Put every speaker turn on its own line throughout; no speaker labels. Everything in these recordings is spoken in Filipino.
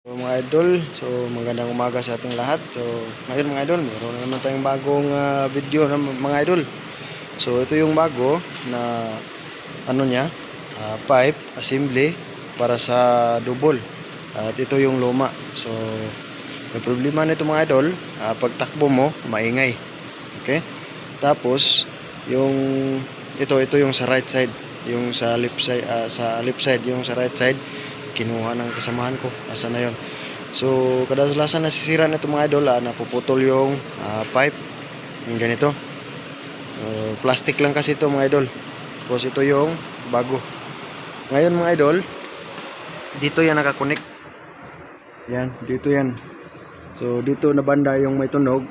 So, mga idol, so magandang umaga sa ating lahat. So ngayon mga idol, meron na naman tayong bagong video na mga idol. So ito yung bago na ano niya, pipe assembly para sa double. At ito yung luma. So yung problema nito mga idol, pag takbo mo, maingay. Okay? Tapos yung ito yung sa right side, yung sa left side, yung sa right side kinuha ng kasamahan ko. Asa na yon? So kadalasan nasisira na itong mga idol, napuputol yung pipe yung ganito. Plastic lang kasi ito mga idol. Tapos ito yung bago. Ngayon mga idol, dito yan nakakunik. Yan, dito yan. So dito na banda yung may tunog.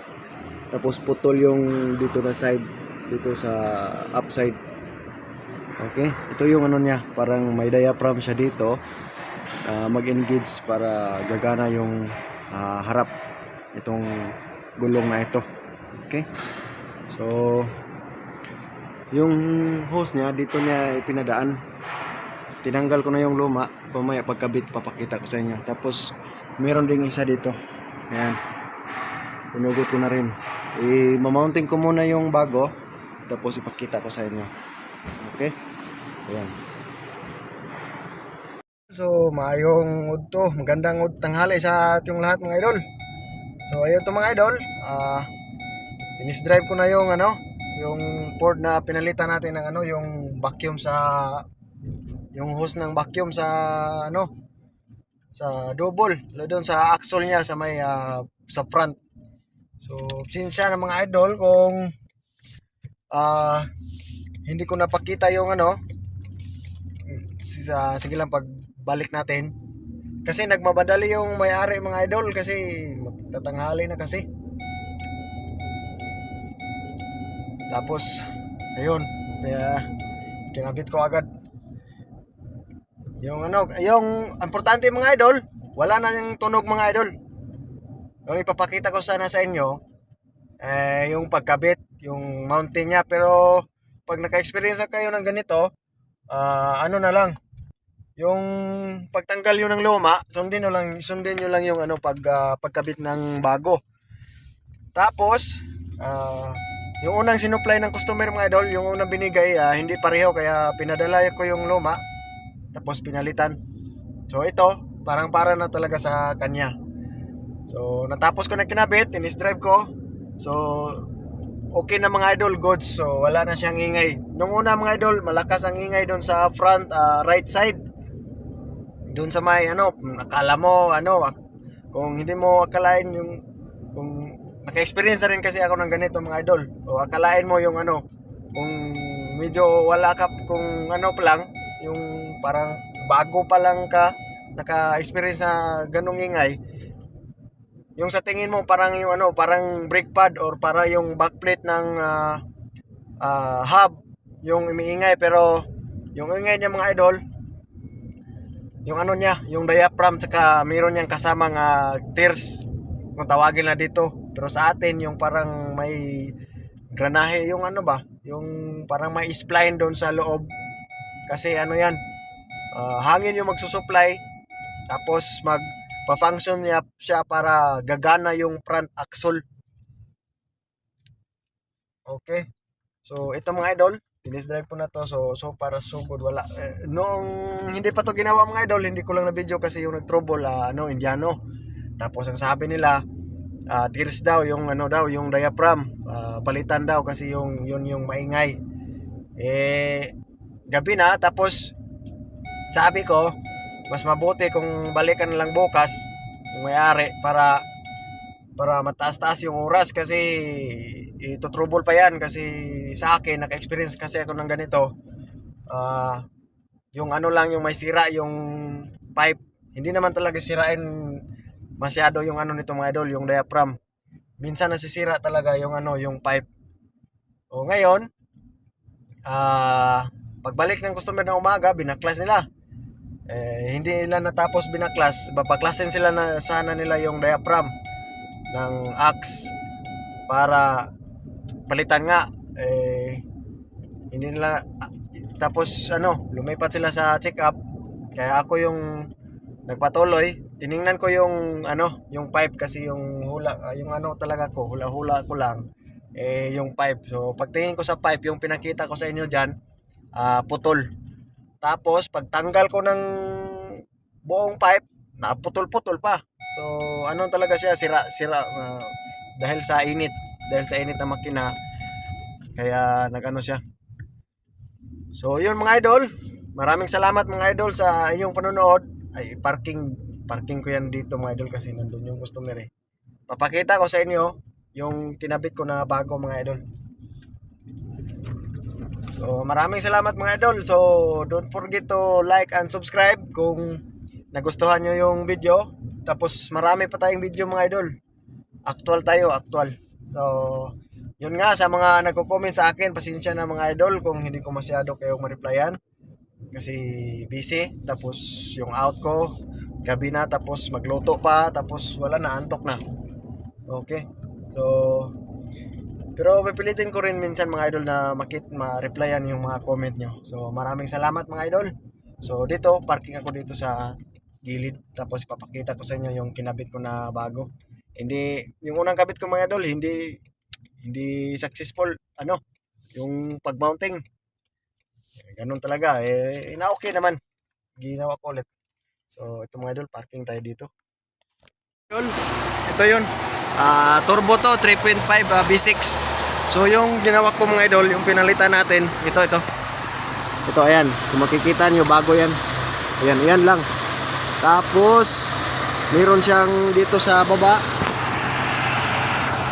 Tapos putol yung dito na side, dito sa upside. Okay, ito yung ano niya, parang may diaphragm siya dito. Mag-engage para gagana yung harap itong gulong na ito. Okay, so yung hose niya dito niya ipinadaan. Tinanggal ko na yung luma, pamaya pagkabit papakita ko sa inyo. Tapos meron ding isa dito, ayan, pinugot ko na rin. I-mounting ko muna yung bago, tapos ipakita ko sa inyo. Okay, ayan. So, maayong udto, magandang tanghali sa ating lahat mga idol. So, ayun to mga idol. Finish drive ko na yung yung Ford na pinalitan natin ng yung vacuum yung hose ng vacuum sa sa double, doon sa axle niya sa may sa front. So, sinsya na mga idol kung hindi ko napakita yung sige lang pagbalik natin. Kasi nagmamadali yung may-ari mga idol kasi tatanghali na kasi. Tapos ayun, kaya kinabit ko agad. Yung yung importante mga idol, wala na yung tunog mga idol. Yung ipapakita ko sana sa inyo yung pagkabit, yung mounting niya, pero pag naka-experience kayo ng ganito, ano na lang, yung pagtanggal yun ng luma, sundin nyo lang yung pagkabit ng bago. Tapos yung unang sinupply ng customer mga idol, yung unang binigay, hindi pareho, kaya pinadala ko yung luma, tapos pinalitan. So ito, parang para na talaga sa kanya. So natapos ko na kinabit, tinis drive ko. So okay na mga idol, goods. So wala na siyang ingay. Nung una mga idol, malakas ang ingay doon sa front right side. Doon sa may akala mo kung hindi mo akalain yung kung naka-experience rin kasi ako ng ganito mga idol. O akalain mo yung kung medyo wala ka, kung pa lang, yung parang bago pa lang ka naka-experience na ganung ingay. Yung sa tingin mo parang yung parang brake pad or para yung backplate ng hub yung umiingay, pero yung ingay niya mga idol, yung niya, yung diaphragm, saka mayroon niyang kasamang tears kung tawagin na dito. Pero sa atin yung parang may granahe, yung yung parang may spline doon sa loob. Kasi yan, hangin yung magsusupply, tapos pa-function niya siya para gagana yung front axle. Okay. So ito mga idol, finish drive ko na to. So para so good, wala noong hindi pa to ginawa mga idol, hindi ko lang na video kasi yung nag-trouble Indiano. Tapos ang sabi nila, tears daw yung yung diaphragm, palitan daw kasi yun yung maingay. Gabi na, tapos sabi ko mas mabuti kung balikan na lang bukas yung may-ari para mataas-taas yung oras, kasi ito trouble pa yan. Kasi sa akin, naka-experience kasi ako ng ganito. Yung lang, yung may sira yung pipe. Hindi naman talaga sirain masyado yung nito mga idol, yung diaphragm. Minsan nasisira talaga yung yung pipe. O ngayon, pagbalik ng customer ng umaga, binaklas nila. Hindi nila natapos binaklas, babaklasin sila na sana nila yung diaphragm ng axe para palitan nga. Hindi nila, tapos lumipat sila sa check up, kaya ako yung nagpatuloy tiningnan ko yung ano, yung pipe kasi yung hula, yung ano talaga ko, hula-hula ko lang yung pipe. So pagtingin ko sa pipe, yung pinakita ko sa inyo diyan, putol. Tapos pagtanggal ko ng buong pipe, naputol-putol pa. So ano talaga siya, sira-sira dahil sa init, dahil sa init na makina kaya nagano siya. So yun mga idol, maraming salamat mga idol sa inyong panonood. Ay parking ko yan dito mga idol kasi nandun yung customer eh. Papakita ko sa inyo yung kinabit ko na bago mga idol. So maraming salamat mga idol. So don't forget to like and subscribe kung nagustuhan nyo yung video. Tapos marami pa tayong video mga idol. Actual tayo, actual. So yun nga, sa mga nagko-comment sa akin, pasensya na mga idol kung hindi ko masyado kayong ma-replyan. Kasi busy, tapos yung out ko, gabi na, tapos magluto pa, tapos wala na, antok na. Okay. So, pero pipilitin ko rin minsan mga idol na ma-replyan yung mga comment nyo. So, maraming salamat mga idol. So, dito, parking ako dito sa gilid. Tapos, ipapakita ko sa inyo yung kinabit ko na bago. Hindi, yung unang kabit ko mga idol, hindi successful ano yung pag-mounting. Ganun talaga na okay naman, ginawa ko ulit. So ito mga idol, parking tayo dito. Ito yun, turbo to 3.5 V6. So yung ginawa ko mga idol, yung pinalitan natin, ito ayan, kung makikita nyo bago yan, ayan lang. Tapos meron siyang dito sa baba.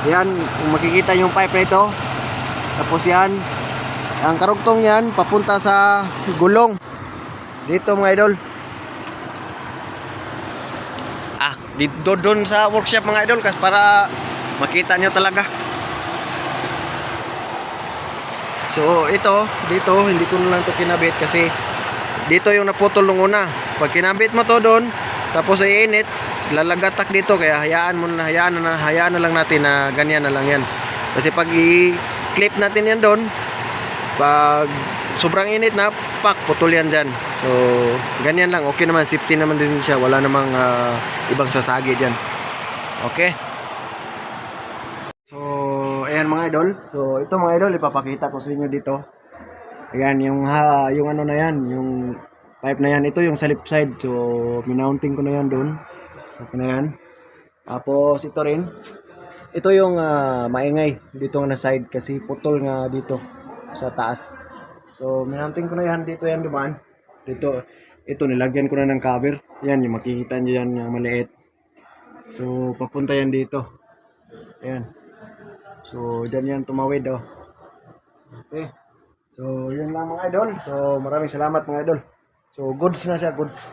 Yan, kung makikita yung pipe na ito. Tapos yan, ang karugtong yan papunta sa gulong dito mga idol. Dito doon sa workshop mga idol kasi para makita nyo talaga. So ito, dito hindi ko na lang ito kinabit kasi dito yung naputol nung una. Pag kinabit mo to doon, tapos iinit, lalagatak dito, kaya hayaan na lang natin na ganyan na lang yan. Kasi pag i-clip natin yan doon, pag sobrang init na, putol yan dyan. So ganyan lang, okay naman, safety naman din siya, wala namang ibang sasagi dyan. Okay. So ayan mga idol, so ito mga idol, ipapakita ko sa inyo dito. Ayan yung ano na yan, yung pipe na yan, ito yung sa left side. So minounting ko na yan doon. Okay na yan. Tapos ito rin. Ito yung maingay dito na side kasi putol nga dito sa taas. So minounting ko na yan. Dito yan dumaan. Dito. Ito nilagyan ko na ng cover. Yan yung makikita nyo yan yung maliit. So papunta yan dito. Ayan. So dyan yan tumawid oh. Okay. So yun lang mga idol. So maraming salamat mga idol. So goods na siya, goods.